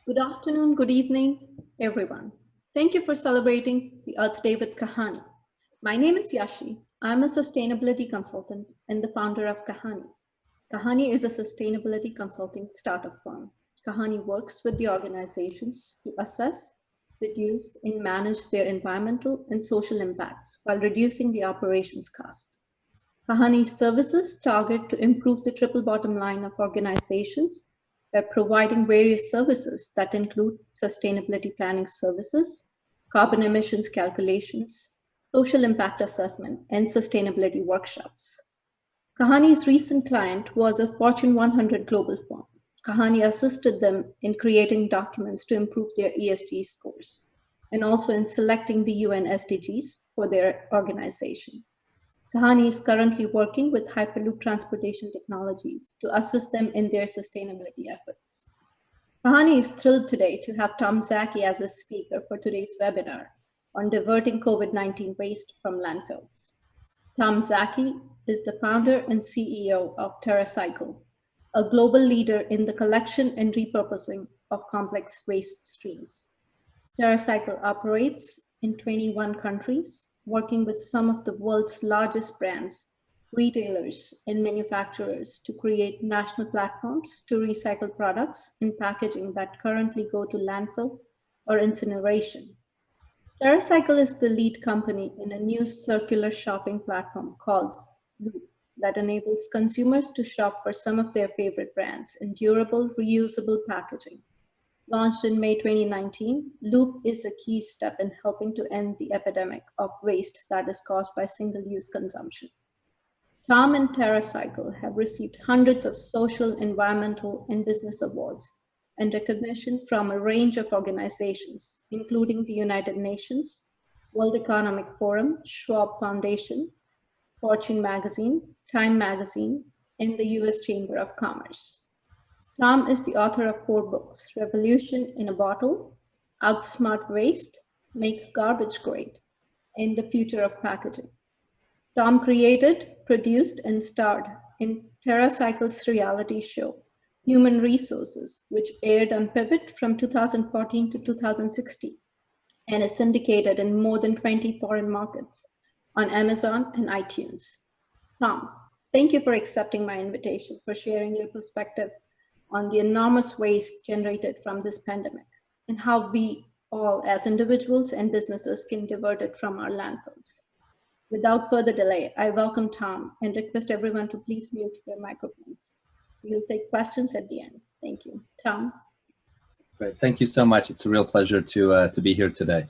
Good afternoon, good evening, everyone. Thank you for celebrating the Earth Day with Kahani. My name is Yashi. I'm a sustainability consultant and the founder of Kahani. Kahani is a sustainability consulting startup firm. Kahani works with the organizations to assess, reduce, and manage their environmental and social impacts while reducing the operations cost. Kahani's services target to improve the triple bottom line of organizations by providing various services that include sustainability planning services, carbon emissions calculations, social impact assessment, and sustainability workshops. Kahani's recent client was a Fortune 100 global firm. Kahani assisted them in creating documents to improve their ESG scores and also in selecting the UN SDGs for their organization. Kahani is currently working with Hyperloop Transportation Technologies to assist them in their sustainability efforts. Kahani is thrilled today to have Tom Szaky as a speaker for today's webinar on diverting COVID-19 waste from landfills. Tom Szaky is the founder and CEO of TerraCycle, a global leader in the collection and repurposing of complex waste streams. TerraCycle operates in 21 countries, working with some of the world's largest brands, retailers, and manufacturers to create national platforms to recycle products and packaging that currently go to landfill or incineration. TerraCycle is the lead company in a new circular shopping platform called Loop that enables consumers to shop for some of their favorite brands in durable, reusable packaging. Launched in May 2019, Loop is a key step in helping to end the epidemic of waste that is caused by single-use consumption. Tom and TerraCycle have received hundreds of social, environmental, and business awards and recognition from a range of organizations, including the United Nations, World Economic Forum, Schwab Foundation, Fortune Magazine, Time Magazine, and the US Chamber of Commerce. Tom is the author of 4 books, Revolution in a Bottle, Outsmart Waste, Make Garbage Great, and The Future of Packaging. Tom created, produced, and starred in TerraCycle's reality show, Human Resources, which aired on Pivot from 2014 to 2016, and is syndicated in more than 20 foreign markets on Amazon and iTunes. Tom, thank you for accepting my invitation, for sharing your perspective on the enormous waste generated from this pandemic and how we all as individuals and businesses can divert it from our landfills. Without further delay, I welcome Tom and request everyone to please mute their microphones. We'll take questions at the end. Thank you. Tom? Great. Thank you so much. It's a real pleasure to be here today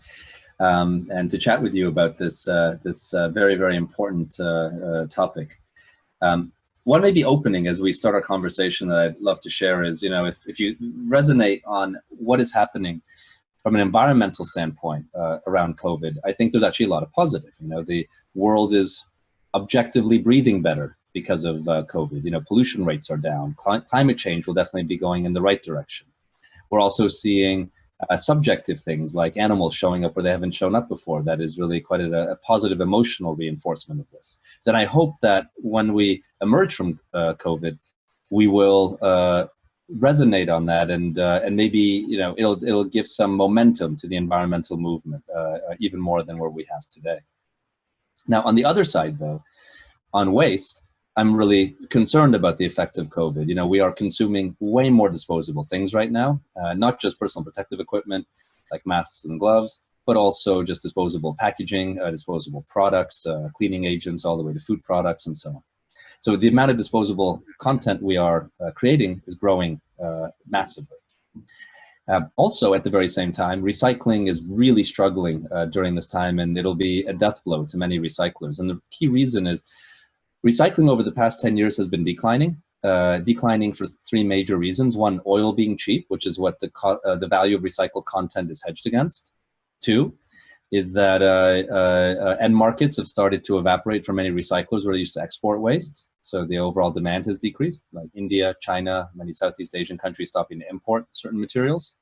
and to chat with you about this very, very important topic. One maybe opening as we start our conversation that I'd love to share is, if you resonate on what is happening from an environmental standpoint around COVID, I think there's actually a lot of positive. The world is objectively breathing better because of COVID. Pollution rates are down. Climate change will definitely be going in the right direction. We're also seeing subjective things like animals showing up where they haven't shown up before. That is really quite a positive emotional reinforcement of this. So I hope that when we emerge from COVID, we will resonate on that, and maybe it'll give some momentum to the environmental movement even more than where we have today. Now, on the other side, though, on waste, I'm really concerned about the effect of COVID. We are consuming way more disposable things right now, not just personal protective equipment like masks and gloves, but also just disposable packaging, disposable products, cleaning agents, all the way to food products and so on. So the amount of disposable content we are creating is growing massively. Also, at the very same time, recycling is really struggling during this time, and it'll be a death blow to many recyclers. And the key reason is recycling over the past 10 years has been declining for 3 major reasons. 1, oil being cheap, which is what the value of recycled content is hedged against. 2, is that end markets have started to evaporate for many recyclers where they used to export waste. So the overall demand has decreased, like India, China, many Southeast Asian countries stopping to import certain materials.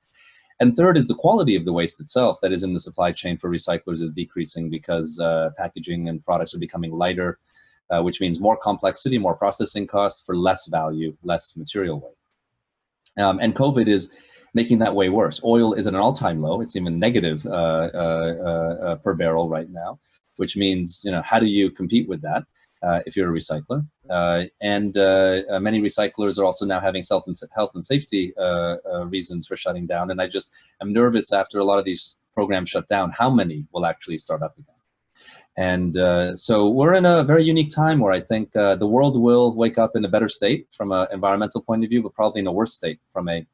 And 3rd is the quality of the waste itself that is in the supply chain for recyclers is decreasing because packaging and products are becoming lighter, which means more complexity, more processing cost for less value, less material weight. And COVID is making that way worse. Oil is at an all-time low. It's even negative per barrel right now, which means, how do you compete with that if you're a recycler? Many recyclers are also now having health and safety reasons for shutting down. And I'm nervous after a lot of these programs shut down, how many will actually start up again? And so we're in a very unique time where I think the world will wake up in a better state from an environmental point of view, but probably in a worse state from a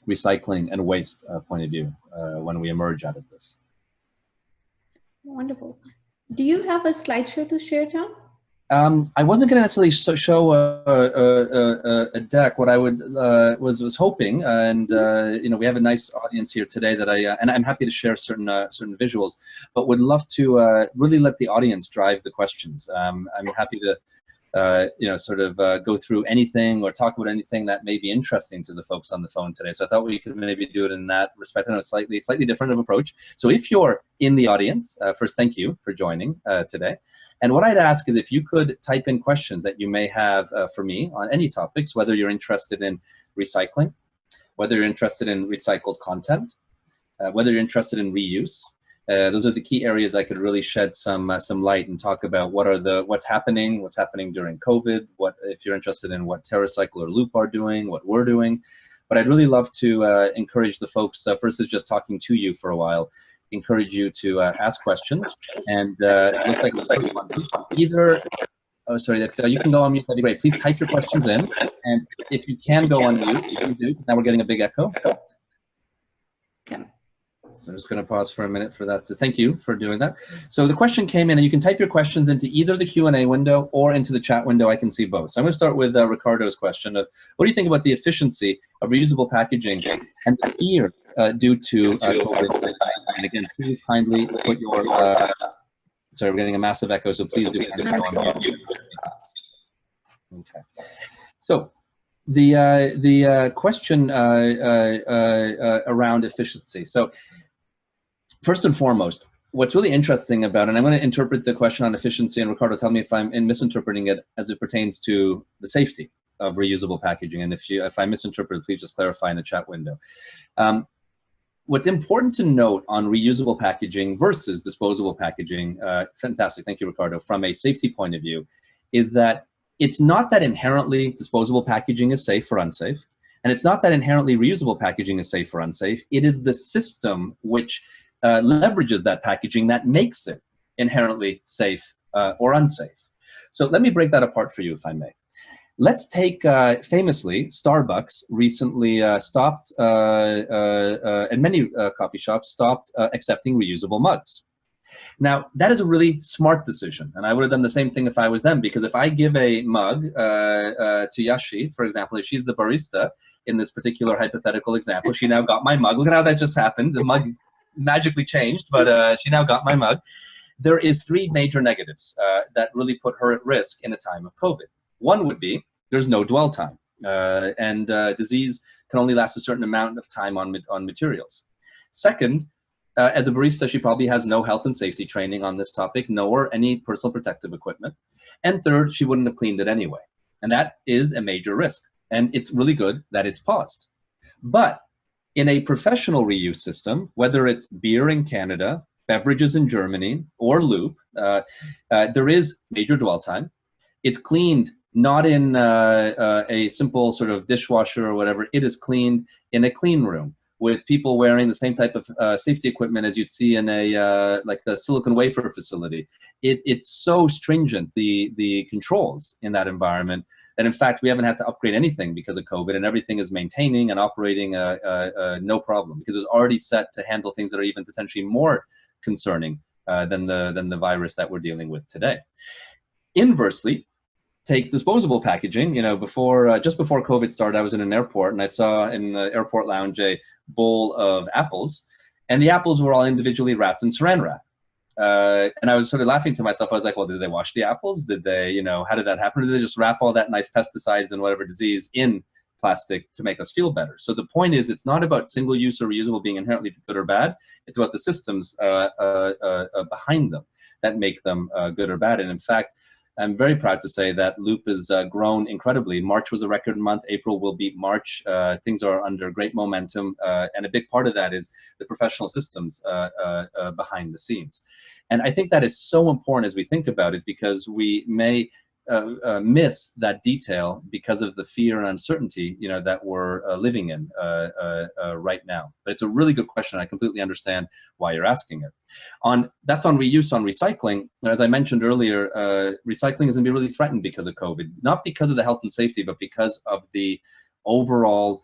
recycling and waste point of view when we emerge out of this. Wonderful. Do you have a slideshow to share, Tom? I wasn't going to necessarily show a deck. What I was hoping, and we have a nice audience here today that and I'm happy to share certain visuals, but would love to really let the audience drive the questions. I'm happy to go through anything or talk about anything that may be interesting to the folks on the phone today. So I thought we could maybe do it in that respect. I know it's slightly different of approach. So if you're in the audience, first, thank you for joining today. And what I'd ask is if you could type in questions that you may have for me on any topics, whether you're interested in recycling, whether you're interested in recycled content, whether you're interested in reuse. Those are the key areas I could really shed some light and talk about what's happening during COVID, if you're interested in what TerraCycle or Loop are doing, what we're doing. But I'd really love to encourage the folks, first is just talking to you for a while, encourage you to ask questions. And it looks like the first one, either, oh, sorry, you can go on mute, that'd be great. Please type your questions in. And if you can go on mute, you can do. Now we're getting a big echo. Okay. So I'm just going to pause for a minute for that. So thank you for doing that. So the question came in, and you can type your questions into either the Q&A window or into the chat window. I can see both. So I'm going to start with Ricardo's question of, what do you think about the efficiency of reusable packaging and the fear due to COVID-19? And again, please kindly put your, sorry, we're getting a massive echo, so please do kindly go on mute. Okay. So the question around efficiency. So first and foremost, what's really interesting about, and I'm going to interpret the question on efficiency, and Ricardo, tell me if I'm misinterpreting it as it pertains to the safety of reusable packaging. And if I misinterpret, please just clarify in the chat window. What's important to note on reusable packaging versus disposable packaging, fantastic, thank you, Ricardo, from a safety point of view, is that it's not that inherently disposable packaging is safe or unsafe, and it's not that inherently reusable packaging is safe or unsafe. It is the system which leverages that packaging that makes it inherently safe or unsafe. So let me break that apart for you, if I may. Let's take, famously, Starbucks recently stopped, and many coffee shops stopped accepting reusable mugs. Now, that is a really smart decision, and I would have done the same thing if I was them, because if I give a mug to Yashi, for example, if she's the barista in this particular hypothetical example, she now got my mug. Look at how that just happened. The mug magically changed, but she now got my mug. There is three major negatives that really put her at risk in a time of COVID. One would be there's no dwell time, and disease can only last a certain amount of time on materials. Second, as a barista, she probably has no health and safety training on this topic, nor any personal protective equipment. And third, she wouldn't have cleaned it anyway. And that is a major risk. And it's really good that it's paused. But in a professional reuse system, whether it's beer in Canada, beverages in Germany, or Loop, there is major dwell time. It's cleaned not in a simple sort of dishwasher or whatever. It is cleaned in a clean room, with people wearing the same type of safety equipment as you'd see in a like a silicon wafer facility. It's so stringent, the controls in that environment, that in fact we haven't had to upgrade anything because of COVID, and everything is maintaining and operating no problem, because it was already set to handle things that are even potentially more concerning than the virus that we're dealing with today. Inversely, take disposable packaging. You know, just before COVID started, I was in an airport and I saw in the airport lounge a bowl of apples, and the apples were all individually wrapped in saran wrap. And I was sort of laughing to myself. I was like, well, did they wash the apples? Did they, you know, how did that happen? Or did they just wrap all that nice pesticides and whatever disease in plastic to make us feel better? So the point is, it's not about single use or reusable being inherently good or bad. It's about the systems behind them that make them good or bad. And in fact, I'm very proud to say that Loop has grown incredibly. March was a record month. April will beat March. Things are under great momentum. And a big part of that is the professional systems behind the scenes. And I think that is so important as we think about it, because we may miss that detail because of the fear and uncertainty, that we're living in right now. But it's a really good question. I completely understand why you're asking it. That's on reuse. On recycling, as I mentioned earlier, recycling is going to be really threatened because of COVID, not because of the health and safety, but because of the overall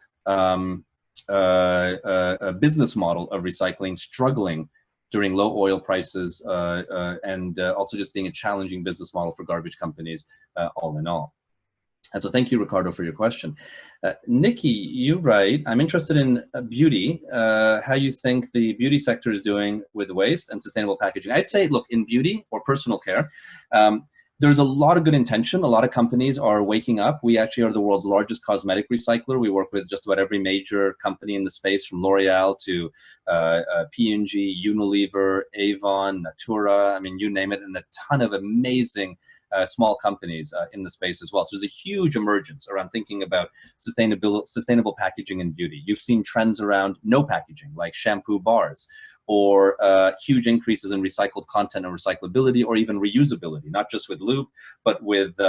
business model of recycling struggling during low oil prices, and also just being a challenging business model for garbage companies, all in all. And so thank you, Ricardo, for your question. Nikki, you write, I'm interested in beauty, how you think the beauty sector is doing with waste and sustainable packaging. I'd say, look, in beauty or personal care, there's a lot of good intention. A lot of companies are waking up. We actually are the world's largest cosmetic recycler. We work with just about every major company in the space, from L'Oreal to P&G, Unilever, Avon, Natura, I mean, you name it, and a ton of amazing small companies in the space as well. So there's a huge emergence around thinking about sustainable packaging in beauty. You've seen trends around no packaging, like shampoo bars, or huge increases in recycled content and recyclability, or even reusability, not just with Loop, but with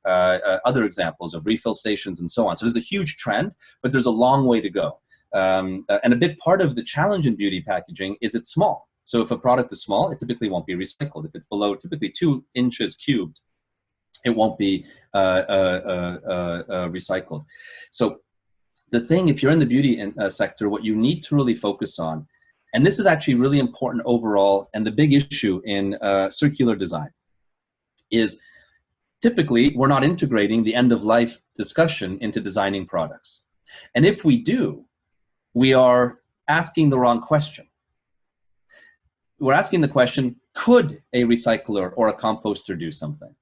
other examples of refill stations and so on. So there's a huge trend, but there's a long way to go. And a big part of the challenge in beauty packaging is it's small. So if a product is small, it typically won't be recycled. If it's below typically 2 inches cubed, it won't be recycled. So the thing, if you're in the beauty sector, what you need to really focus on, and this is actually really important overall, and the big issue in circular design, is typically we're not integrating the end-of-life discussion into designing products. And if we do, we are asking the wrong question. We're asking the question, could a recycler or a composter do something?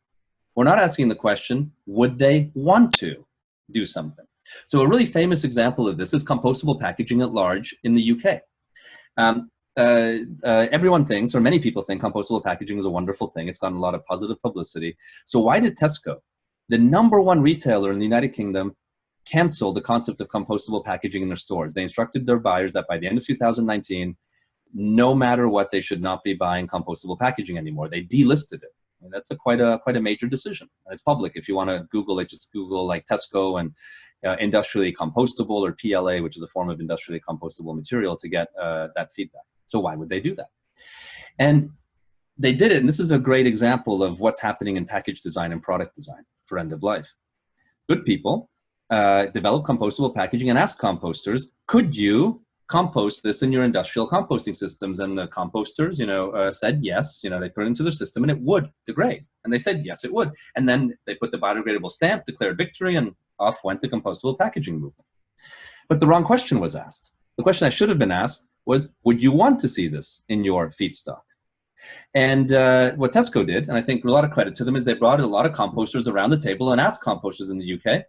We're not asking the question, would they want to do something? So a really famous example of this is compostable packaging at large in the UK. Everyone thinks, or many people think, compostable packaging is a wonderful thing. It's gotten a lot of positive publicity. So why did Tesco, the #1 retailer in the United Kingdom, cancel the concept of compostable packaging in their stores? They instructed their buyers that by the end of 2019, no matter what, they should not be buying compostable packaging anymore. They delisted it. And that's quite a major decision. And it's public. If you want to Google it, just Google like Tesco and industrially compostable, or PLA, which is a form of industrially compostable material, to get that feedback. So why would they do that? And they did it, and this is a great example of what's happening in package design and product design for end of life. Good people develop compostable packaging and ask composters, could you compost this in your industrial composting systems? And the composters, said yes. They put it into their system and it would degrade. And they said yes, it would. And then they put the biodegradable stamp, declared victory, and off went the compostable packaging movement. But the wrong question was asked. The question that should have been asked was, would you want to see this in your feedstock? And what Tesco did, and I think a lot of credit to them, is they brought a lot of composters around the table and asked composters in the UK,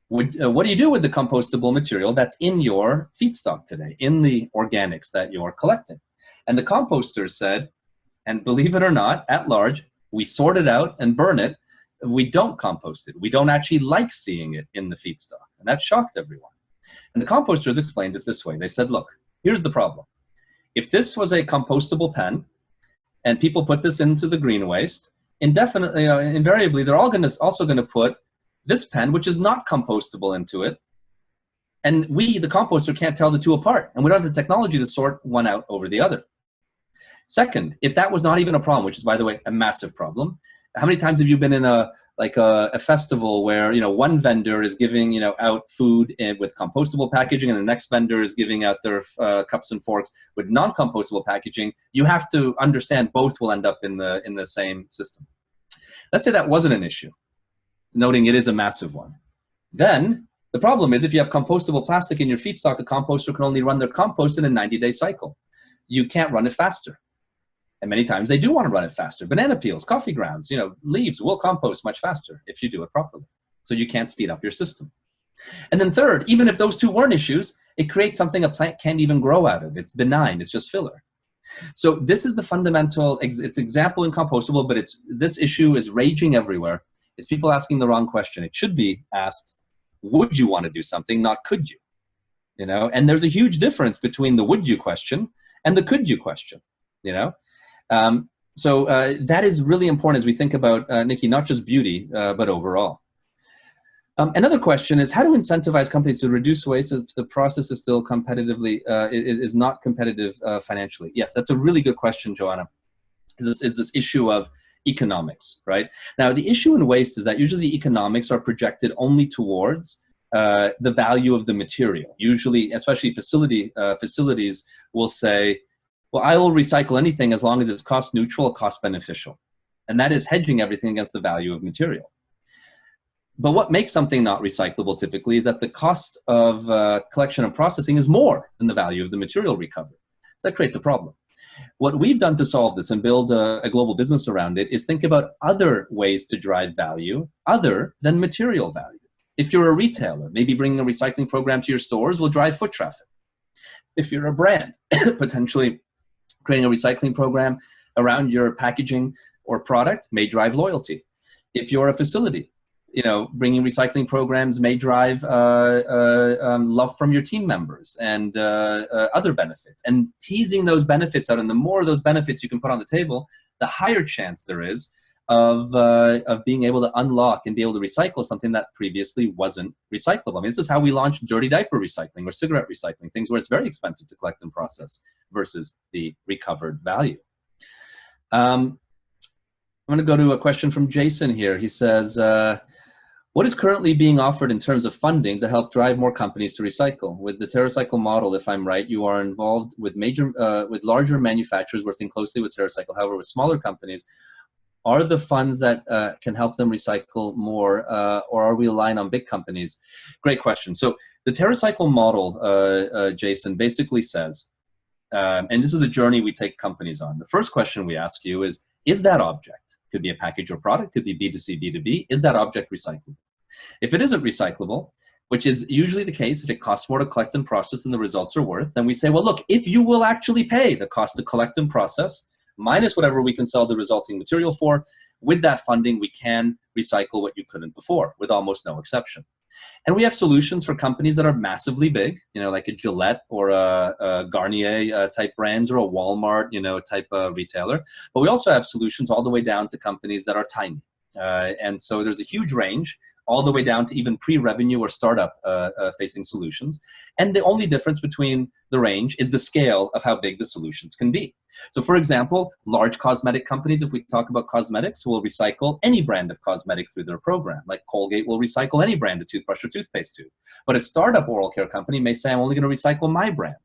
what do you do with the compostable material that's in your feedstock today, in the organics that you're collecting? And the composters said, and believe it or not, at large, we sort it out and burn it. We don't compost it. We don't actually like seeing it in the feedstock. And that shocked everyone. And the composters explained it this way. They said, look, here's the problem. If this was a compostable pen and people put this into the green waste, indefinitely, invariably, they're also going to put this pen, which is not compostable, into it. And we, the composter, can't tell the two apart. And we don't have the technology to sort one out over the other. Second, if that was not even a problem, which is, by the way, a massive problem, how many times have you been in a festival where, one vendor is giving, out food with compostable packaging, and the next vendor is giving out their cups and forks with non-compostable packaging? You have to understand both will end up in the same system. Let's say that wasn't an issue, noting it is a massive one. Then the problem is, if you have compostable plastic in your feedstock, a composter can only run their compost in a 90-day cycle. You can't run it faster. And many times they do want to run it faster. Banana peels, coffee grounds, leaves will compost much faster if you do it properly. So you can't speed up your system. And then third, even if those two weren't issues, it creates something a plant can't even grow out of. It's benign, it's just filler. So this is the fundamental, it's example in compostable, but this issue is raging everywhere. It's people asking the wrong question. It should be asked, would you want to do something, not could you? You know, and there's a huge difference between the would you question and the could you question, you know? So that is really important as we think about, Nikki, not just beauty, but overall. Another question is how to incentivize companies to reduce waste if the process is still competitively, is not competitive financially? Yes, that's a really good question, Joanna. Is this issue of economics, right? Now, the issue in waste is that usually the economics are projected only towards the value of the material. Usually, especially facilities will say, well, I will recycle anything as long as it's cost neutral, cost beneficial. And that is hedging everything against the value of material. But what makes something not recyclable typically is that the cost of collection and processing is more than the value of the material recovered. So that creates a problem. What we've done to solve this and build a global business around it is think about other ways to drive value other than material value. If you're a retailer, maybe bringing a recycling program to your stores will drive foot traffic. If you're a brand, potentially creating a recycling program around your packaging or product may drive loyalty. If you're a facility, you know, bringing recycling programs may drive love from your team members and other benefits. And teasing those benefits out, and the more of those benefits you can put on the table, the higher chance there is of being able to unlock and be able to recycle something that previously wasn't recyclable. I mean, this is how we launched dirty diaper recycling or cigarette recycling, things where it's very expensive to collect and process versus the recovered value. I'm going to go to a question from Jason here. He says, what is currently being offered in terms of funding to help drive more companies to recycle? With the TerraCycle model, if I'm right, you are involved with larger manufacturers working closely with TerraCycle. However, with smaller companies, are the funds that can help them recycle more, or are we relying on big companies? Great question. So the TerraCycle model, Jason, basically says, and this is the journey we take companies on. The first question we ask you is that object? Could be a package or product, could be B2C, B2B. Is that object recyclable? If it isn't recyclable, which is usually the case, if it costs more to collect and process than the results are worth, then we say, well, look, if you will actually pay the cost to collect and process, minus whatever we can sell the resulting material for, with that funding, we can recycle what you couldn't before, with almost no exception. And we have solutions for companies that are massively big, you know, like a Gillette or a Garnier type brands, or a Walmart, you know, type retailer. But we also have solutions all the way down to companies that are tiny. And so there's a huge range, all the way down to even pre-revenue or startup facing solutions. And the only difference between the range is the scale of how big the solutions can be. So for example, large cosmetic companies, if we talk about cosmetics, will recycle any brand of cosmetic through their program. Like Colgate will recycle any brand of toothbrush or toothpaste tube. But a startup oral care company may say, I'm only going to recycle my brand,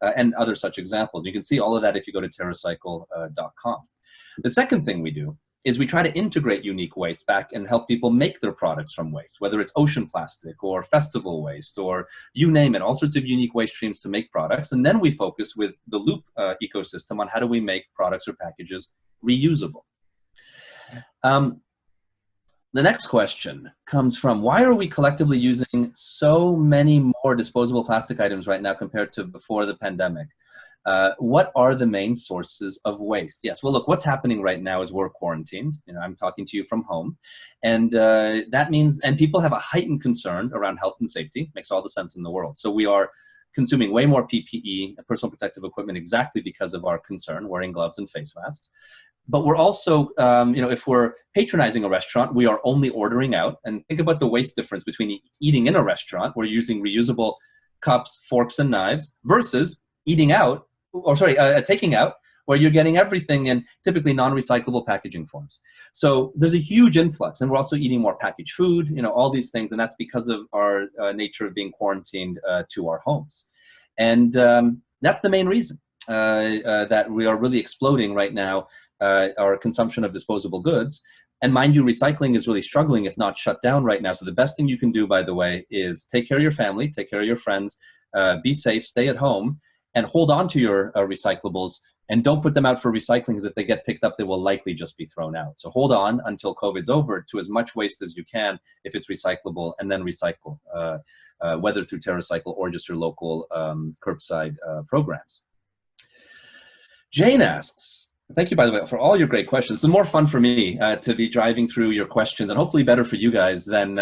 and other such examples. You can see all of that if you go to TerraCycle.com. The second thing we do is we try to integrate unique waste back and help people make their products from waste, whether it's ocean plastic or festival waste or you name it, all sorts of unique waste streams to make products. And then we focus with the Loop ecosystem on how do we make products or packages reusable. The next question comes from, why are we collectively using so many more disposable plastic items right now compared to before the pandemic? What are the main sources of waste? Yes, well, look, what's happening right now is we're quarantined. You know, I'm talking to you from home. And that means, and people have a heightened concern around health and safety. Makes all the sense in the world. So we are consuming way more PPE, personal protective equipment, exactly because of our concern, wearing gloves and face masks. But we're also, you know, if we're patronizing a restaurant, we are only ordering out. And think about the waste difference between eating in a restaurant, where you're using reusable cups, forks, and knives, versus eating out, or sorry, taking out, where you're getting everything in typically non-recyclable packaging forms. So there's a huge influx, and we're also eating more packaged food, you know, all these things, and that's because of our nature of being quarantined to our homes. And that's the main reason that we are really exploding right now, our consumption of disposable goods. And mind you, recycling is really struggling, if not shut down right now. So the best thing you can do, by the way, is take care of your family, take care of your friends, be safe, stay at home, and hold on to your recyclables, and don't put them out for recycling, because if they get picked up, they will likely just be thrown out. So hold on until COVID's over to as much waste as you can if it's recyclable, and then recycle, whether through TerraCycle or just your local curbside programs. Jane asks, thank you, by the way, for all your great questions. It's more fun for me to be driving through your questions, and hopefully better for you guys than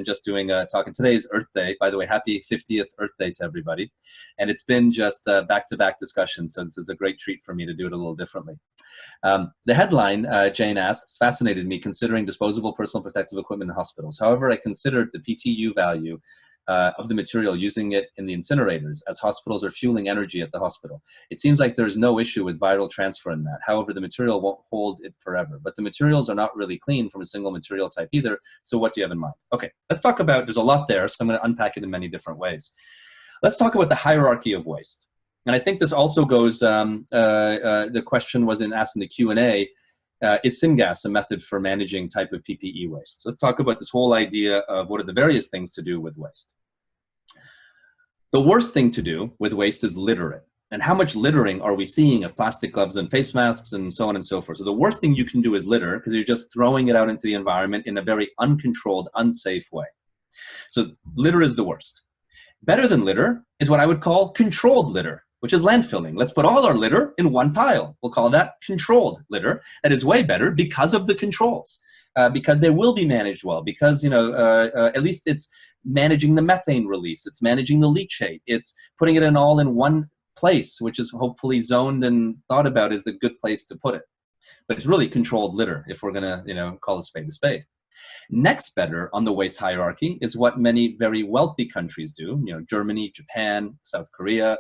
just doing talking. Today is Earth Day. By the way, happy 50th Earth Day to everybody. And it's been just back-to-back discussions, so this is a great treat for me to do it a little differently. The headline, Jane asks, fascinated me considering disposable personal protective equipment in hospitals. However, I considered the PTU value of the material, using it in the incinerators, as hospitals are fueling energy at the hospital. It seems like there's no issue with viral transfer in that. However, the material won't hold it forever. But the materials are not really clean from a single material type either. So what do you have in mind? Okay, let's talk about, there's a lot there, so I'm going to unpack it in many different ways. Let's talk about the hierarchy of waste. And I think this also goes, the question was asked in the Q&A, is syngas a method for managing type of PPE waste? So let's talk about this whole idea of what are the various things to do with waste. The worst thing to do with waste is litter it. And how much littering are we seeing of plastic gloves and face masks and so on and so forth? So the worst thing you can do is litter, because you're just throwing it out into the environment in a very uncontrolled, unsafe way. So litter is the worst. Better than litter is what I would call controlled litter, which is landfilling. Let's put all our litter in one pile. We'll call that controlled litter. That is way better because of the controls, because they will be managed well, because, you know, at least it's managing the methane release, it's managing the leachate, it's putting it in all in one place, which is hopefully zoned and thought about as the good place to put it. But it's really controlled litter if we're gonna, you know, call a spade a spade. Next better on the waste hierarchy is what many very wealthy countries do, you know, Germany, Japan, South Korea,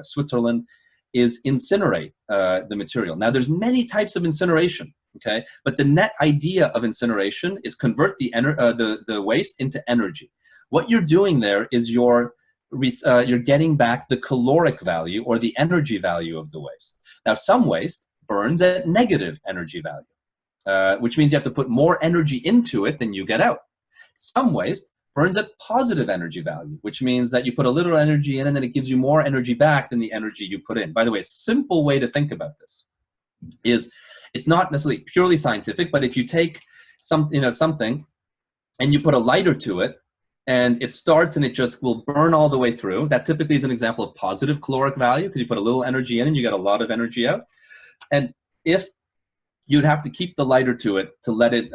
Switzerland, is incinerate the material. Now there's many types of incineration, okay? But the net idea of incineration is convert the waste into energy. What you're doing there is you're getting back the caloric value or the energy value of the waste. Now some waste burns at negative energy value, which means you have to put more energy into it than you get out. Some waste burns at positive energy value, which means that you put a little energy in and then it gives you more energy back than the energy you put in. By the way, a simple way to think about this is, it's not necessarily purely scientific, but if you take something and you put a lighter to it and it starts and it just will burn all the way through, that typically is an example of positive caloric value, because you put a little energy in and you get a lot of energy out. And if you'd have to keep the lighter to it to let it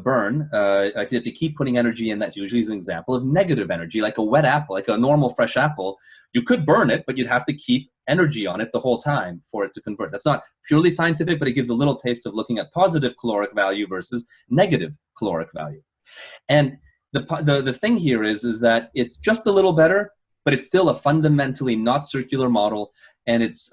burn. You have to keep putting energy in. That usually is an example of negative energy, like a wet apple, like a normal fresh apple. You could burn it, but you'd have to keep energy on it the whole time for it to convert. That's not purely scientific, but it gives a little taste of looking at positive caloric value versus negative caloric value. And the thing here is that it's just a little better, but it's still a fundamentally not circular model. And it's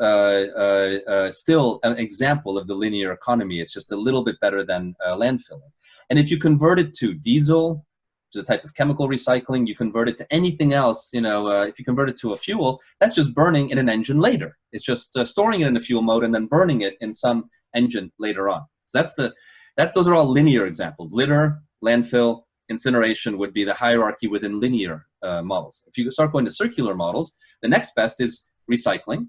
still an example of the linear economy. It's just a little bit better than landfilling. And if you convert it to diesel, which is a type of chemical recycling, you convert it to anything else, you know, if you convert it to a fuel, that's just burning in an engine later. It's just storing it in the fuel mode and then burning it in some engine later on. So those are all linear examples. Litter, landfill, incineration would be the hierarchy within linear models. If you start going to circular models, the next best is recycling.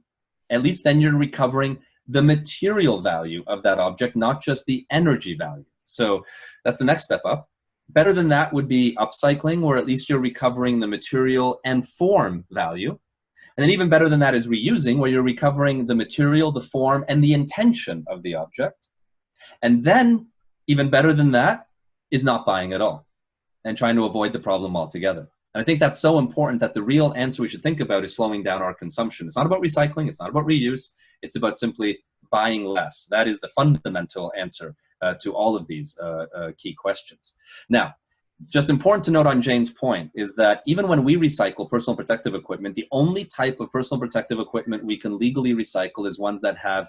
At least then you're recovering the material value of that object, not just the energy value. So that's the next step up. Better than that would be upcycling, or at least you're recovering the material and form value. And then even better than that is reusing, where you're recovering the material, the form, and the intention of the object. And then even better than that is not buying at all and trying to avoid the problem altogether. And I think that's so important, that the real answer we should think about is slowing down our consumption. It's not about recycling. It's not about reuse. It's about simply buying less. That is the fundamental answer to all of these key questions. Now, just important to note on Jane's point is that even when we recycle personal protective equipment, the only type of personal protective equipment we can legally recycle is ones that have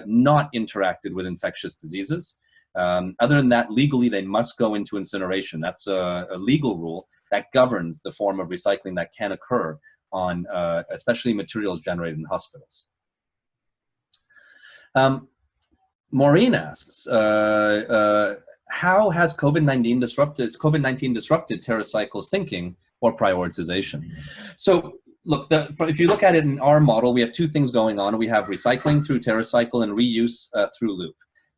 not interacted with infectious diseases. Other than that, legally, they must go into incineration. That's a legal rule that governs the form of recycling that can occur on especially materials generated in hospitals. Maureen asks, how has COVID-19 disrupted TerraCycle's thinking or prioritization? So look, if you look at it in our model, we have two things going on. We have recycling through TerraCycle and reuse through Loop.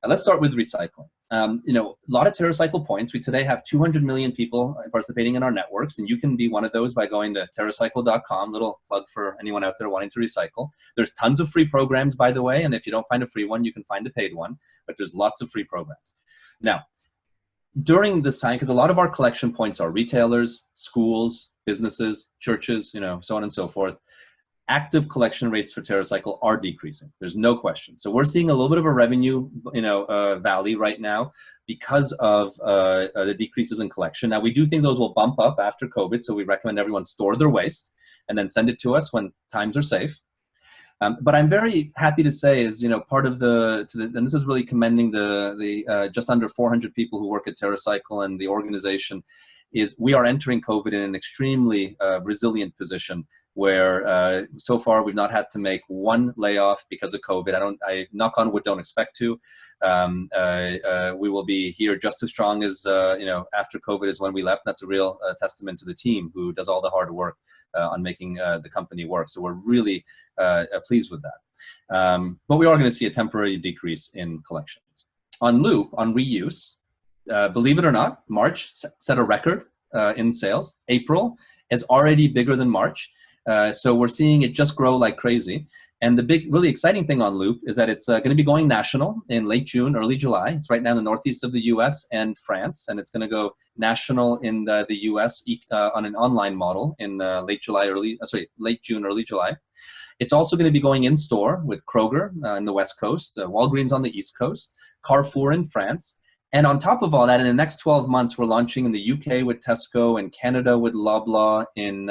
Let's start with recycling. You know, a lot of TerraCycle points. We today have 200 million people participating in our networks, and you can be one of those by going to TerraCycle.com. Little plug for anyone out there wanting to recycle. There's tons of free programs, by the way, and if you don't find a free one, you can find a paid one, but there's lots of free programs. Now, during this time, because a lot of our collection points are retailers, schools, businesses, churches, you know, so on and so forth, active collection rates for TerraCycle are decreasing. There's no question. So we're seeing a little bit of a revenue, you know, valley right now because of the decreases in collection. Now, we do think those will bump up after COVID, so we recommend everyone store their waste and then send it to us when times are safe. But I'm very happy to say is, you know, part of and this is really commending the just under 400 people who work at TerraCycle and the organization, is we are entering COVID in an extremely resilient position where so far we've not had to make one layoff because of COVID. I knock on wood, don't expect to. We will be here just as strong as, you know, after COVID is when we left. That's a real testament to the team who does all the hard work on making the company work. So we're really pleased with that. But we are going to see a temporary decrease in collections. On Loop, on reuse, believe it or not, March set a record in sales. April is already bigger than March. So we're seeing it just grow like crazy. And the big, really exciting thing on Loop is that it's going to be going national in late June, early July. It's right now in the northeast of the US and France, and it's going to go national in the US on an online model in late June, early July. It's also going to be going in store with Kroger in the West Coast, Walgreens on the East Coast, Carrefour in France. And on top of all that, in the next 12 months, we're launching in the UK with Tesco, in Canada with Loblaw, in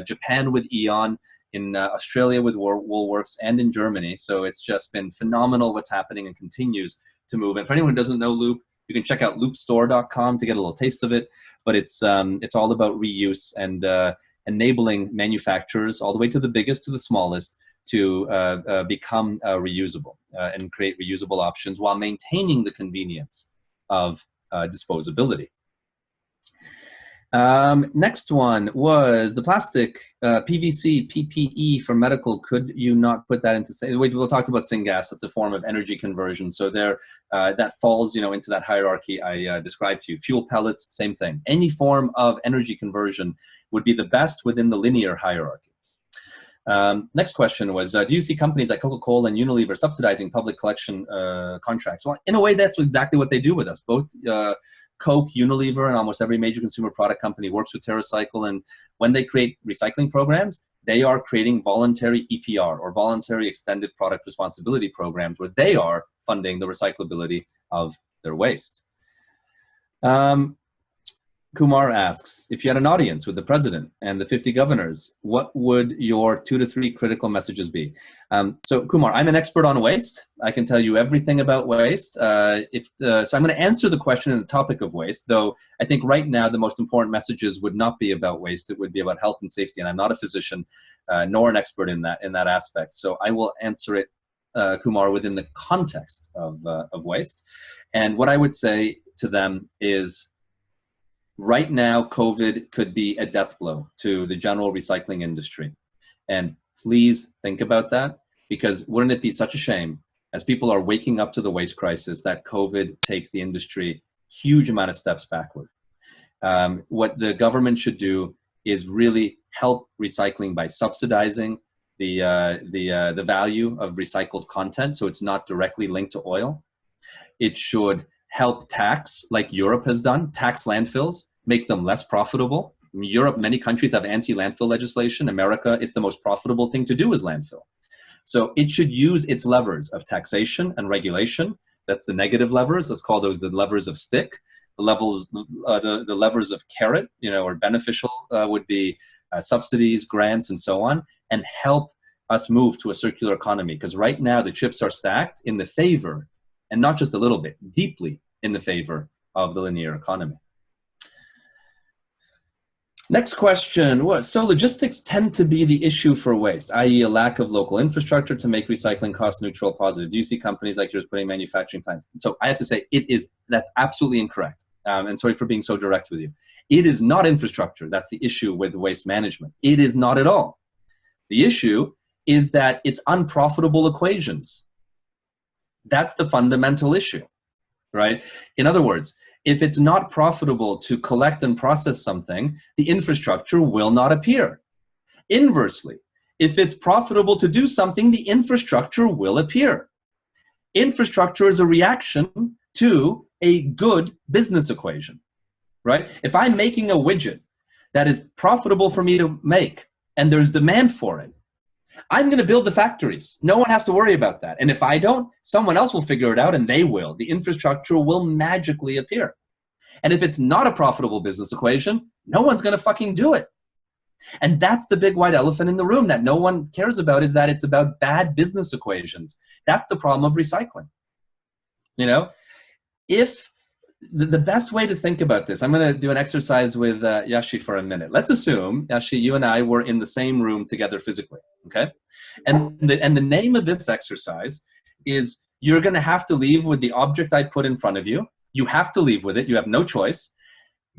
Japan with Eon, in Australia with Woolworths, and in Germany. So it's just been phenomenal what's happening and continues to move. And for anyone who doesn't know Loop, you can check out loopstore.com to get a little taste of it. But it's all about reuse and enabling manufacturers, all the way to the biggest to the smallest, to become reusable and create reusable options while maintaining the convenience of disposability. Next one was the plastic, PVC, PPE for medical. Could you not put that into, we talked about syngas. That's a form of energy conversion. So there, that falls, you know, into that hierarchy I described to you. Fuel pellets, same thing. Any form of energy conversion would be the best within the linear hierarchy. Next question was, do you see companies like Coca-Cola and Unilever subsidizing public collection contracts? Well, in a way, that's exactly what they do with us. Both Coke, Unilever, and almost every major consumer product company works with TerraCycle, and when they create recycling programs, they are creating voluntary EPR, or voluntary extended product responsibility programs, where they are funding the recyclability of their waste. Kumar asks, if you had an audience with the president and the 50 governors, what would your 2 to 3 critical messages be? So Kumar, I'm an expert on waste. I can tell you everything about waste. So I'm going to answer the question in the topic of waste, though I think right now the most important messages would not be about waste. It would be about health and safety, and I'm not a physician nor an expert in that aspect. So I will answer it, Kumar, within the context of waste. And what I would say to them is, right now, COVID could be a death blow to the general recycling industry. And please think about that, because wouldn't it be such a shame, as people are waking up to the waste crisis, that COVID takes the industry huge amount of steps backward. What the government should do is really help recycling by subsidizing the value of recycled content, so it's not directly linked to oil. It should help tax, like Europe has done, tax landfills, make them less profitable. In Europe, many countries have anti-landfill legislation. America, it's the most profitable thing to do is landfill. So it should use its levers of taxation and regulation. That's the negative levers. Let's call those the levers of stick. The levers of carrot, you know, or beneficial would be subsidies, grants, and so on, and help us move to a circular economy. Because right now the chips are stacked in the favor, and not just a little bit, deeply in the favor of the linear economy. Next question, so logistics tend to be the issue for waste, i.e. a lack of local infrastructure to make recycling cost neutral positive. Do you see companies like yours putting manufacturing plants? So I have to say, that's absolutely incorrect. And sorry for being so direct with you. It is not infrastructure that's the issue with waste management. It is not at all. The issue is that it's unprofitable equations. That's the fundamental issue. right? In other words, if it's not profitable to collect and process something, the infrastructure will not appear. Inversely, if it's profitable to do something, the infrastructure will appear. Infrastructure is a reaction to a good business equation, right? If I'm making a widget that is profitable for me to make and there's demand for it, I'm going to build the factories. No one has to worry about that. And if I don't, someone else will figure it out, and they will. The infrastructure will magically appear. And if it's not a profitable business equation, no one's going to fucking do it. And that's the big white elephant in the room that no one cares about, is that it's about bad business equations. That's the problem of recycling. You know, if the best way to think about this, I'm going to do an exercise with Yashi for a minute. Let's assume, Yashi, you and I were in the same room together physically, okay? And the name of this exercise is, you're going to have to leave with the object I put in front of you. You have to leave with it. You have no choice.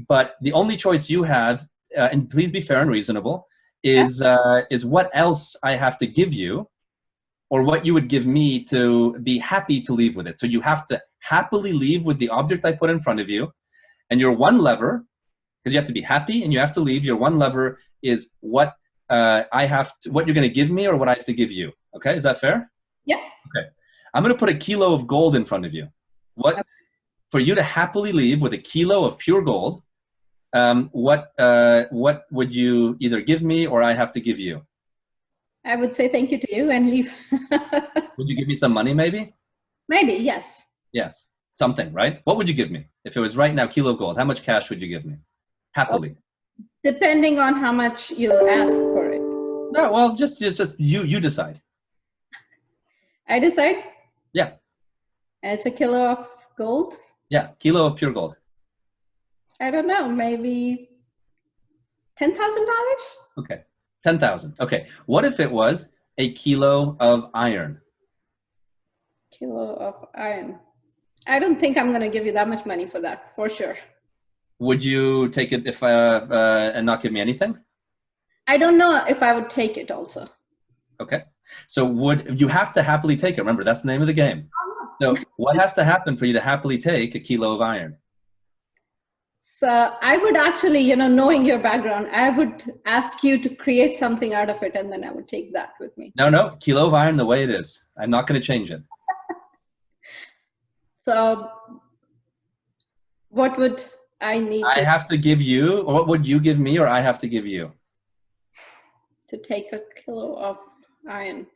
But the only choice you have, and please be fair and reasonable, is what else I have to give you, or what you would give me to be happy to leave with it. So you have to happily leave with the object I put in front of you, and your one lever, because you have to be happy and you have to leave, your one lever is what what you're going to give me or what I have to give you. Okay, is that fair? Yeah. Okay. I'm going to put a kilo of gold in front of you. For you to happily leave with a kilo of pure gold, what would you either give me or I have to give you? I would say thank you to you and leave. Would you give me some money maybe? Maybe, yes. Yes, something, right? What would you give me? If it was right now, kilo of gold, how much cash would you give me? Happily. Depending on how much you'll ask for it. No, well, just you decide. I decide? Yeah. And it's a kilo of gold? Yeah, kilo of pure gold. I don't know, maybe $10,000? Okay, 10,000. Okay, what if it was a kilo of iron? Kilo of iron. I don't think I'm going to give you that much money for that, for sure. Would you take it if and not give me anything? I don't know if I would take it also. Okay, so you have to happily take it? Remember, that's the name of the game. So what has to happen for you to happily take a kilo of iron? So I would actually, knowing your background, I would ask you to create something out of it, and then I would take that with me. No, kilo of iron the way it is. I'm not going to change it. So what would I need I have to give you, or what would you give me, or I have to give you? To take a kilo of iron?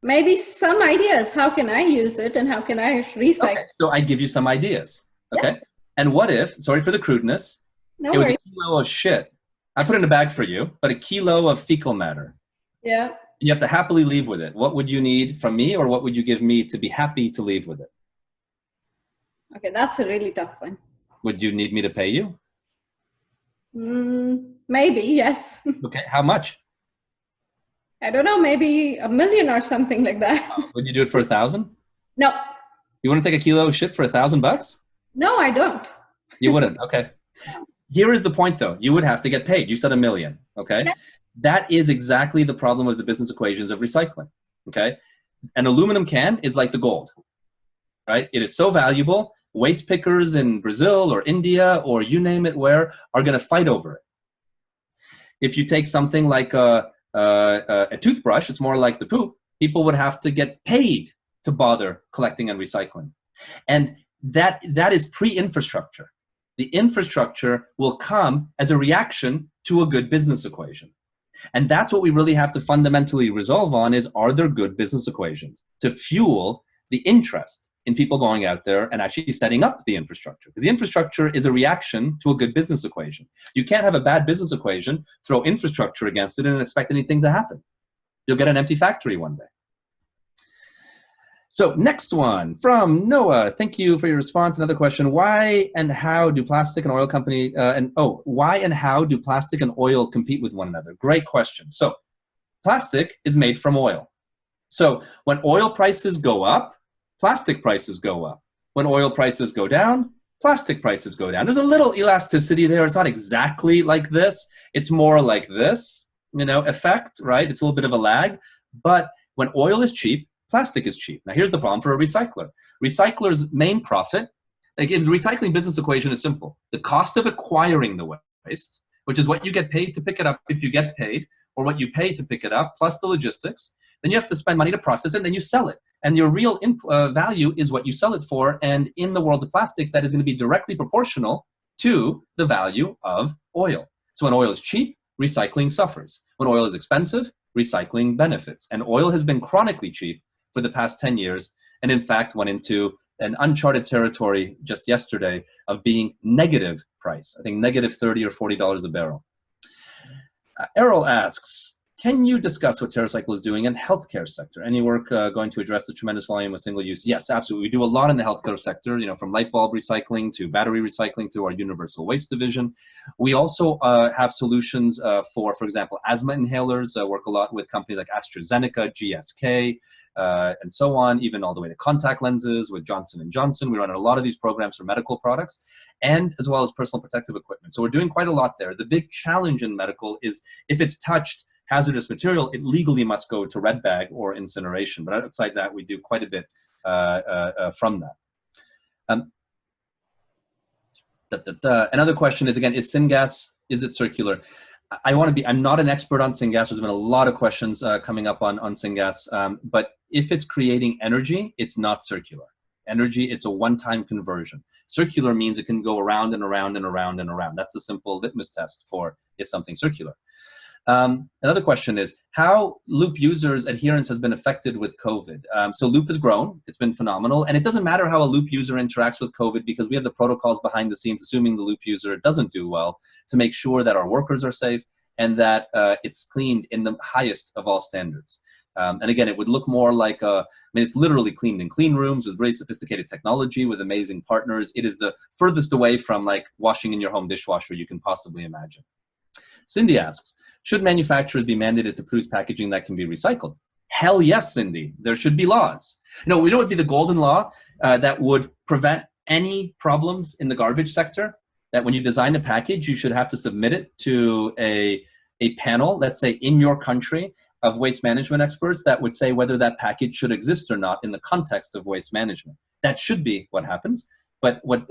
Maybe some ideas. How can I use it and how can I recycle? Okay, so I give you some ideas. Okay. Yeah. And what if, sorry for the crudeness, it was a kilo of shit. I put it in a bag for you, but a kilo of fecal matter. Yeah. You have to happily leave with it. What would you need from me, or what would you give me to be happy to leave with it? Okay, that's a really tough one. Would you need me to pay you? Maybe, yes. Okay, how much? I don't know, maybe $1 million or something like that. Would you do it for 1,000? No. You want to take a kilo of shit for $1,000? No, I don't. You wouldn't, okay. Here is the point though, you would have to get paid. You said $1 million, okay? Yeah. That is exactly the problem of the business equations of recycling, okay? An aluminum can is like the gold, right? It is so valuable, waste pickers in Brazil or India or you name it where are gonna fight over it. If you take something like a toothbrush, it's more like the poop, people would have to get paid to bother collecting and recycling. And that is pre-infrastructure. The infrastructure will come as a reaction to a good business equation. And that's what we really have to fundamentally resolve on is, are there good business equations to fuel the interest in people going out there and actually setting up the infrastructure? Because the infrastructure is a reaction to a good business equation. You can't have a bad business equation, throw infrastructure against it and expect anything to happen. You'll get an empty factory one day. So next one from Noah. Thank you for your response. Another question: why and how do plastic and oil company why and how do plastic and oil compete with one another? Great question. So plastic is made from oil. So when oil prices go up, plastic prices go up. When oil prices go down, plastic prices go down. There's a little elasticity there. It's not exactly like this. It's more like this, effect, right? It's a little bit of a lag. But when oil is cheap, plastic is cheap. Now here's the problem for a recycler. Recycler's main profit, like in the recycling business equation is simple. The cost of acquiring the waste, which is what you get paid to pick it up if you get paid, or what you pay to pick it up, plus the logistics. Then you have to spend money to process it, and then you sell it. And your real value is what you sell it for. And in the world of plastics, that is going to be directly proportional to the value of oil. So when oil is cheap, recycling suffers. When oil is expensive, recycling benefits. And oil has been chronically cheap for the past 10 years, and in fact went into an uncharted territory just yesterday of being negative price. I think negative $30 or $40 a barrel. Errol asks, can you discuss what TerraCycle is doing in healthcare sector? Any work going to address the tremendous volume of single use? Yes, absolutely. We do a lot in the healthcare sector, you know, from light bulb recycling to battery recycling through our universal waste division. We also have solutions for example, asthma inhalers, work a lot with companies like AstraZeneca, GSK, and so on, even all the way to contact lenses with Johnson & Johnson. We run a lot of these programs for medical products, and as well as personal protective equipment. So we're doing quite a lot there. The big challenge in medical is if it's touched hazardous material, it legally must go to red bag or incineration. But outside that, we do quite a bit from that. Another question is, again, is syngas, is it circular? I'm not an expert on syngas. There's been a lot of questions coming up on syngas, but if it's creating energy, it's not circular. Energy, it's a one-time conversion. Circular means it can go around and around and around and around. That's the simple litmus test for is something circular. Another question is how Loop users' adherence has been affected with COVID. So Loop has grown, it's been phenomenal, and it doesn't matter how a Loop user interacts with COVID because we have the protocols behind the scenes, assuming the Loop user doesn't do well, to make sure that our workers are safe and that it's cleaned in the highest of all standards. And again, it would look more like, it's literally cleaned in clean rooms with really sophisticated technology with amazing partners. It is the furthest away from like washing in your home dishwasher you can possibly imagine. Cindy asks, should manufacturers be mandated to produce packaging that can be recycled? Hell yes, Cindy. There should be laws. You know what would be the golden law that would prevent any problems in the garbage sector? That when you design a package, you should have to submit it to a panel, let's say in your country, of waste management experts that would say whether that package should exist or not in the context of waste management. That should be what happens. But what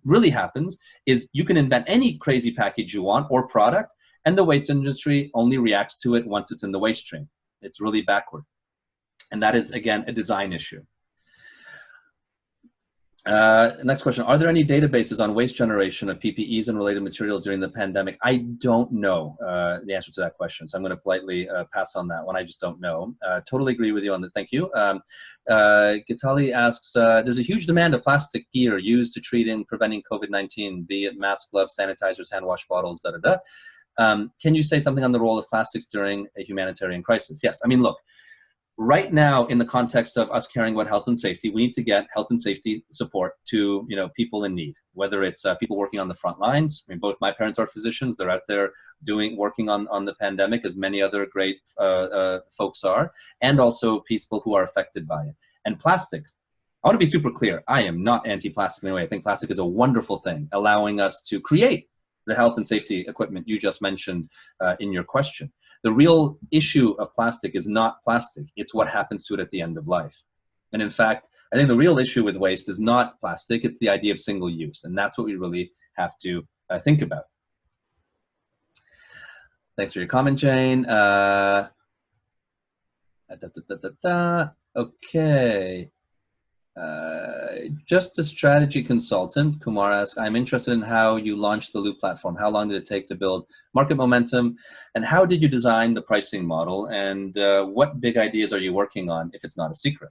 really happens is you can invent any crazy package you want or product, and the waste industry only reacts to it once it's in the waste stream. It's really backward. And that is, again, a design issue. Next question, are there any databases on waste generation of PPEs and related materials during the pandemic? I don't know the answer to that question, so I'm going to politely pass on that one. I just don't know. Totally agree with you on that. Thank you. Gitali asks, there's a huge demand of plastic gear used to treat and preventing COVID-19, be it masks, gloves, sanitizers, hand wash bottles, can you say something on the role of plastics during a humanitarian crisis? Yes. I mean, look, right now, in the context of us caring about health and safety, we need to get health and safety support to people in need, whether it's people working on the front lines. I mean, both my parents are physicians. They're out there working on the pandemic, as many other great folks are, and also people who are affected by it. And plastic, I want to be super clear. I am not anti-plastic in any way. I think plastic is a wonderful thing, allowing us to create the health and safety equipment you just mentioned in your question. The real issue of plastic is not plastic, it's what happens to it at the end of life. And in fact, I think the real issue with waste is not plastic, it's the idea of single use. And that's what we really have to think about. Thanks for your comment, Jane. Okay. Just a strategy consultant, Kumar asks, I'm interested in how you launched the Loop platform. How long did it take to build market momentum? And how did you design the pricing model? And what big ideas are you working on, if it's not a secret?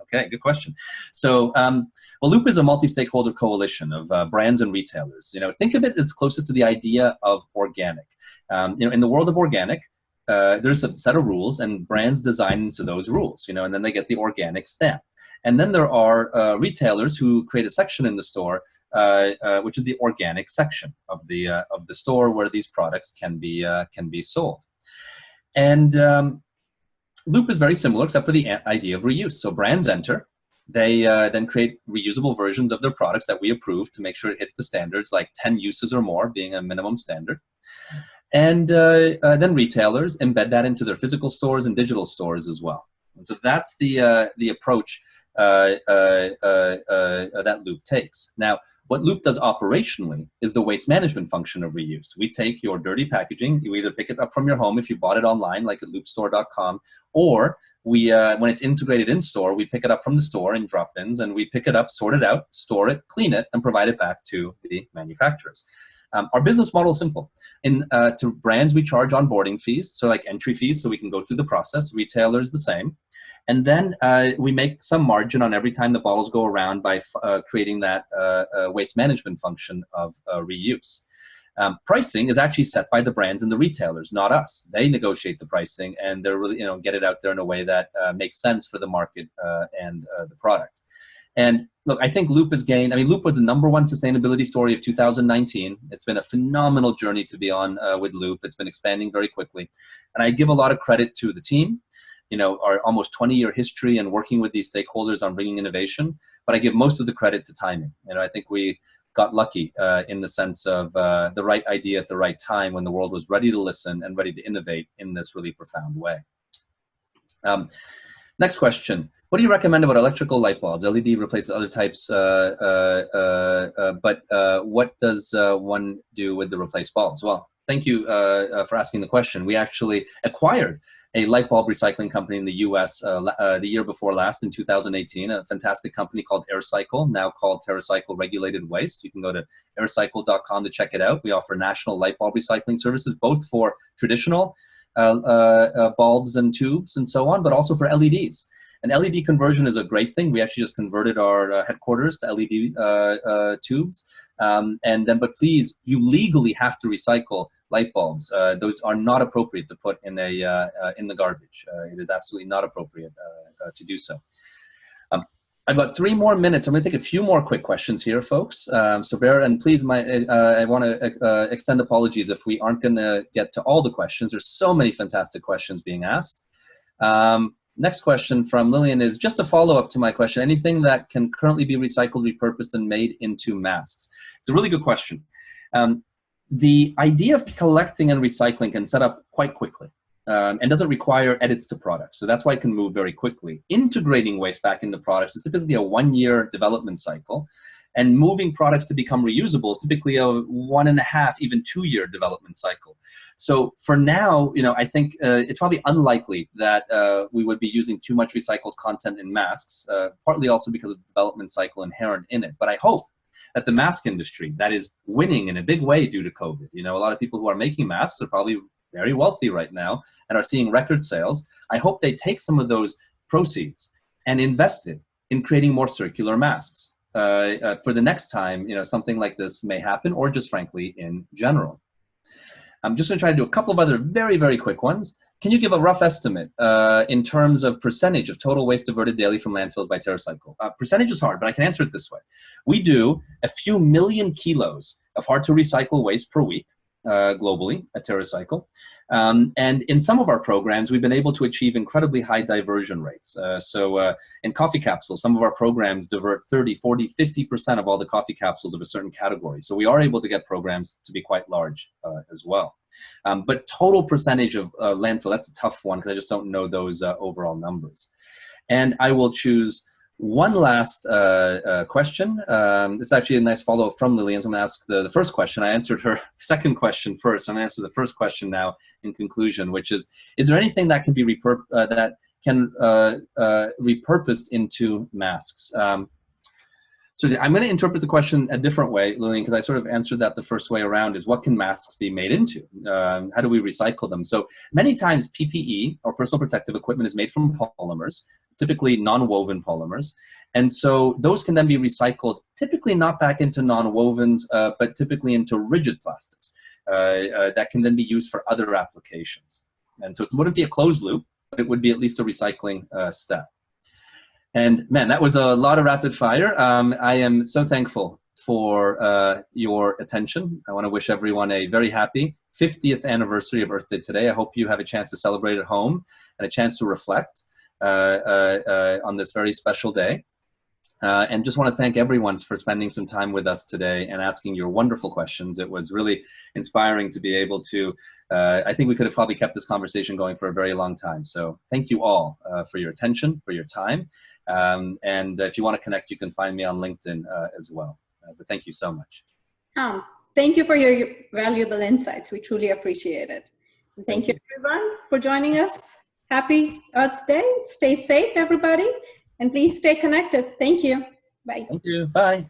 Okay, good question. So, well, Loop is a multi-stakeholder coalition of brands and retailers. Think of it as closest to the idea of organic. In the world of organic, there's a set of rules and brands design into those rules, and then they get the organic stamp. And then there are retailers who create a section in the store, which is the organic section of the store where these products can be sold. And Loop is very similar, except for the idea of reuse. So brands enter, they then create reusable versions of their products that we approve to make sure it hit the standards, like 10 uses or more being a minimum standard. And then retailers embed that into their physical stores and digital stores as well. And so that's the approach that Loop takes. Now, what Loop does operationally is the waste management function of reuse. We take your dirty packaging, you either pick it up from your home if you bought it online, like at loopstore.com, or we, when it's integrated in store, we pick it up from the store in drop-ins, and we pick it up, sort it out, store it, clean it, and provide it back to the manufacturers. Our business model is simple. To brands, we charge onboarding fees, so like entry fees, so we can go through the process. Retailers, the same. And then we make some margin on every time the bottles go around by creating that waste management function of reuse. Pricing is actually set by the brands and the retailers, not us. They negotiate the pricing, and they're really, get it out there in a way that makes sense for the market and the product. And look, I think Loop has gained, Loop was the #1 sustainability story of 2019. It's been a phenomenal journey to be on with Loop. It's been expanding very quickly. And I give a lot of credit to the team, our almost 20-year history and working with these stakeholders on bringing innovation. But I give most of the credit to timing. I think we got lucky in the sense of the right idea at the right time when the world was ready to listen and ready to innovate in this really profound way. Next question. What do you recommend about electrical light bulbs? LED replaces other types, but what does one do with the replaced bulbs? Well, thank you for asking the question. We actually acquired a light bulb recycling company in the US the year before last, in 2018, a fantastic company called AirCycle, now called TerraCycle Regulated Waste. You can go to aircycle.com to check it out. We offer national light bulb recycling services, both for traditional bulbs and tubes and so on, but also for LEDs. And LED conversion is a great thing. We actually just converted our headquarters to LED tubes. But please, you legally have to recycle light bulbs. Those are not appropriate to put in the garbage. It is absolutely not appropriate to do so. I've got 3 more minutes. I'm going to take a few more quick questions here, folks. So bear, and please, I want to extend apologies if we aren't going to get to all the questions. There's so many fantastic questions being asked. Next question from Lillian is just a follow-up to my question. Anything that can currently be recycled, repurposed, and made into masks? It's a really good question. The idea of collecting and recycling can set up quite quickly and doesn't require edits to products. So that's why it can move very quickly. Integrating waste back into products is typically a 1-year development cycle. And moving products to become reusable is typically a 1.5, even 2-year development cycle. So for now, I think it's probably unlikely that we would be using too much recycled content in masks, partly also because of the development cycle inherent in it. But I hope that the mask industry, that is winning in a big way due to COVID. A lot of people who are making masks are probably very wealthy right now and are seeing record sales. I hope they take some of those proceeds and invest it in creating more circular masks. For the next time, something like this may happen, or just frankly in general. I'm just going to try to do a couple of other very, very quick ones. Can you give a rough estimate in terms of percentage of total waste diverted daily from landfills by TerraCycle? Percentage is hard, but I can answer it this way. We do a few million kilos of hard-to-recycle waste per week globally at TerraCycle. And in some of our programs, we've been able to achieve incredibly high diversion rates. In coffee capsules, some of our programs divert 30, 40, 50% of all the coffee capsules of a certain category. So we are able to get programs to be quite large as well. But total percentage of landfill, that's a tough one because I just don't know those overall numbers. And I will choose one last question. It's actually a nice follow-up from Lillian. So I'm going to ask the first question. I answered her second question first. So I'm going to answer the first question now in conclusion, which is there anything that can be repurposed into masks? So I'm going to interpret the question a different way, Lillian, because I sort of answered that the first way around, is what can masks be made into? How do we recycle them? So many times PPE, or personal protective equipment, is made from polymers, typically non-woven polymers. And so those can then be recycled, typically not back into non-wovens, but typically into rigid plastics that can then be used for other applications. And so it wouldn't be a closed loop, but it would be at least a recycling step. And man, that was a lot of rapid fire. I am so thankful for your attention. I want to wish everyone a very happy 50th anniversary of Earth Day today. I hope you have a chance to celebrate at home and a chance to reflect on this very special day. And just want to thank everyone for spending some time with us today and asking your wonderful questions. It was really inspiring to be able to, I think we could have probably kept this conversation going for a very long time. So thank you all for your attention, for your time. And if you want to connect, you can find me on LinkedIn as well. But thank you so much. Thank you for your valuable insights. We truly appreciate it. And thank you everyone for joining us. Happy Earth Day. Stay safe, everybody. And please stay connected. Thank you. Bye. Thank you. Bye.